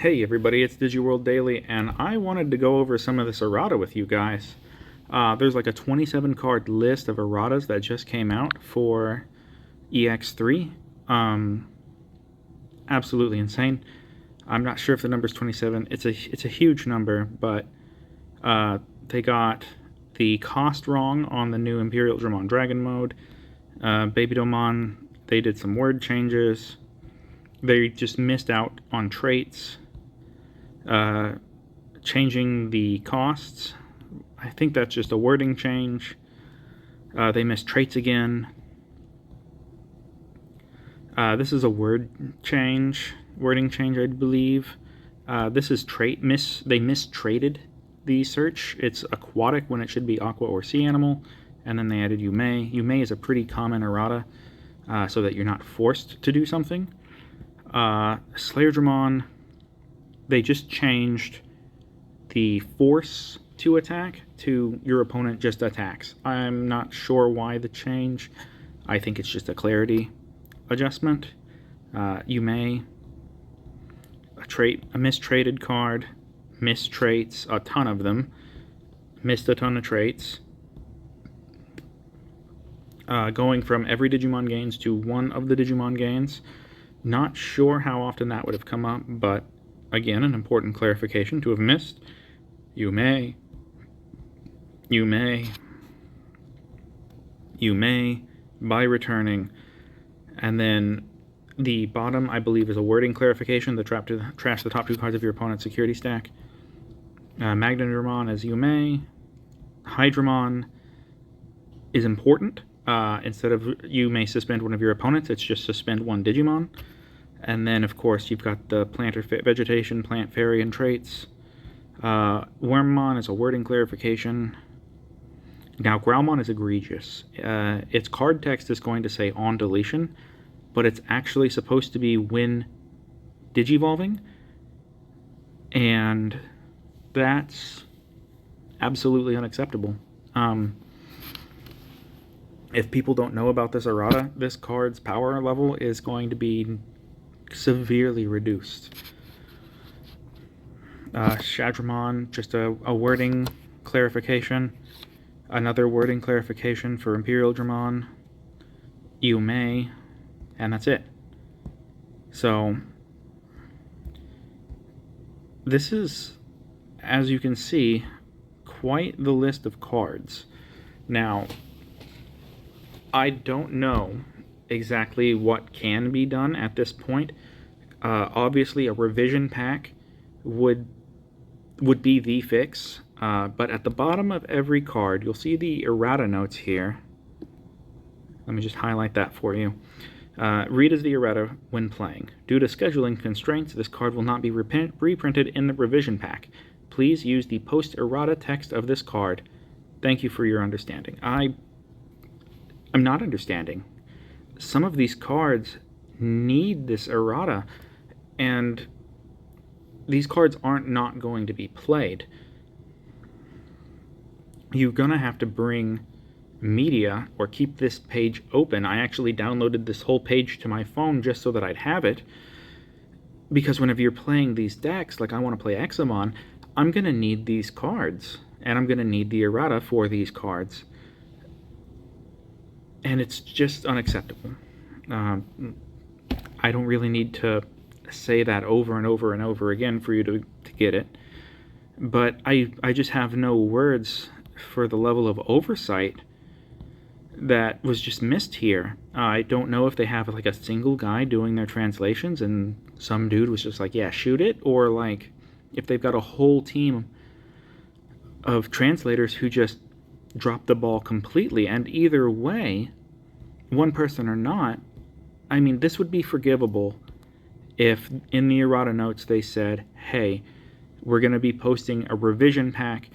Hey everybody, it's DigiWorld Daily, and I wanted to go over some of this errata with you guys. There's like a 27 card list of erratas that just came out for EX-03. Absolutely insane. I'm not sure if the number's 27. It's a huge number, but they got the cost wrong on the new Imperial Dramon Dragon mode. Baby Domon, they did some word changes. They just missed out on traits. Changing the costs. I think that's just a wording change. They missed traits again. This is a wording change, I believe. This is trait they mistraded the search. It's aquatic when it should be aqua or sea animal, and then they added you may. You may is a pretty common errata, so that you're not forced to do something. Slayer Dramon, they just changed the force to attack to your opponent just attacks. I'm not sure why the change. I think it's just a clarity adjustment. You may a mistraded card, missed traits, a ton of them, missed a ton of traits. Going from every Digimon gains to one of the Digimon gains. Not sure how often that would have come up, but again, an important clarification to have missed. You may by returning. And then the bottom, I believe, is a wording clarification. The trash the top two cards of your opponent's security stack. Magnadramon is you may. Hydramon is important. Instead of you may suspend one of your opponents, it's just suspend one Digimon. And then, of course, you've got the plant or vegetation, plant, fairy, and traits. Wormmon is a wording clarification. Now, Growlmon is egregious. Its card text is going to say on deletion, but it's actually supposed to be when digivolving. And that's absolutely unacceptable. If people don't know about this errata, this card's power level is going to be severely reduced. Shadramon, just a wording clarification. Another wording clarification for Imperial Dramon. You may, and that's it. So, this is, as you can see, quite the list of cards. Now, I don't know exactly what can be done at this point. Obviously, a revision pack would be the fix, but at the bottom of every card, you'll see the errata notes here. Let me just highlight that for you. Read as the errata when playing. Due to scheduling constraints, this card will not be reprinted in the revision pack. Please use the post-errata text of this card. Thank you for your understanding. I'm not understanding. Some of these cards need this errata, and these cards aren't not going to be played. You're gonna have to bring media or keep this page open. I actually downloaded this whole page to my phone just so that I'd have it, because whenever you're playing these decks, like I want to play Examon, I'm gonna need these cards, and I'm gonna need the errata for these cards. And it's just unacceptable. I don't really need to say that over and over and over again for you to get it. But I just have no words for the level of oversight that was just missed here. I don't know if they have like a single guy doing their translations and some dude was just like, yeah, shoot it, or like if they've got a whole team of translators who just dropped the ball completely. And either way, one person or not, I mean, this would be forgivable if in the errata notes they said, hey, we're going to be posting a revision pack.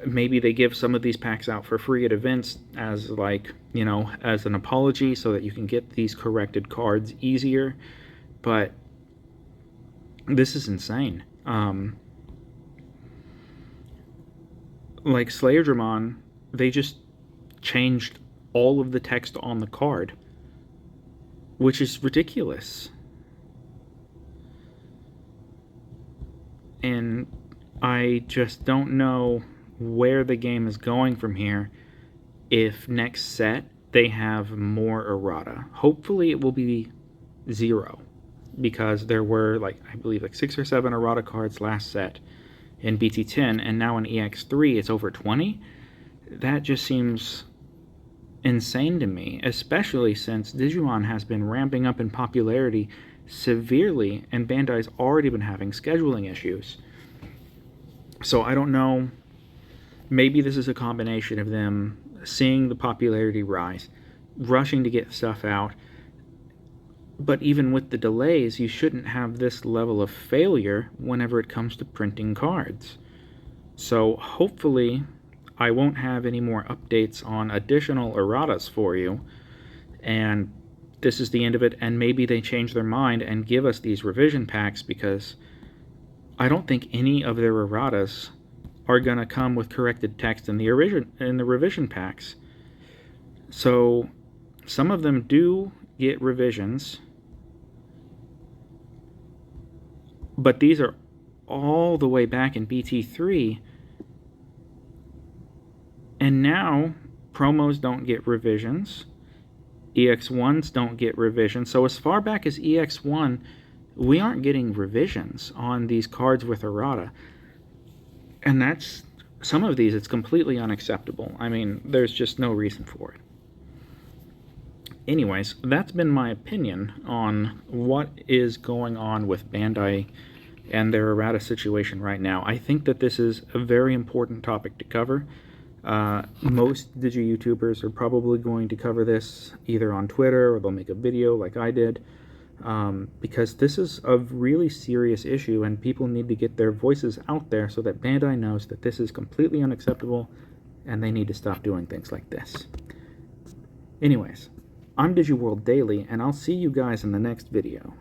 Maybe they give some of these packs out for free at events as like, you know, as an apology so that you can get these corrected cards easier. But this is insane. Like Slayer Dramon, they just changed all of the text on the card, which is ridiculous. and I just don't know where the game is going from here if next set they have more errata. Hopefully it will be 0, because there were, like, I believe like 6 or 7 errata cards last set in BT10, and now in EX-03 it's over 20. That just seems insane to me, especially since Digimon has been ramping up in popularity severely and Bandai's already been having scheduling issues. So I don't know, maybe this is a combination of them seeing the popularity rise, rushing to get stuff out, but even with the delays, you shouldn't have this level of failure whenever it comes to printing cards. So hopefully I won't have any more updates on additional erratas for you, and this is the end of it, and maybe they change their mind and give us these revision packs, because I don't think any of their erratas are going to come with corrected text in the revision packs. So some of them do get revisions, but these are all the way back in BT3, and now promos don't get revisions, EX1s don't get revisions. So as far back as EX1, we aren't getting revisions on these cards with errata. And that's, some of these, it's completely unacceptable. I mean, there's just no reason for it. Anyways, that's been my opinion on what is going on with Bandai and their errata situation right now. I think that this is a very important topic to cover. Most Digi YouTubers are probably going to cover this either on Twitter, or they'll make a video like I did, because this is a really serious issue and people need to get their voices out there so that Bandai knows that this is completely unacceptable and they need to stop doing things like this. Anyways, I'm DigiWorld Daily, and I'll see you guys in the next video.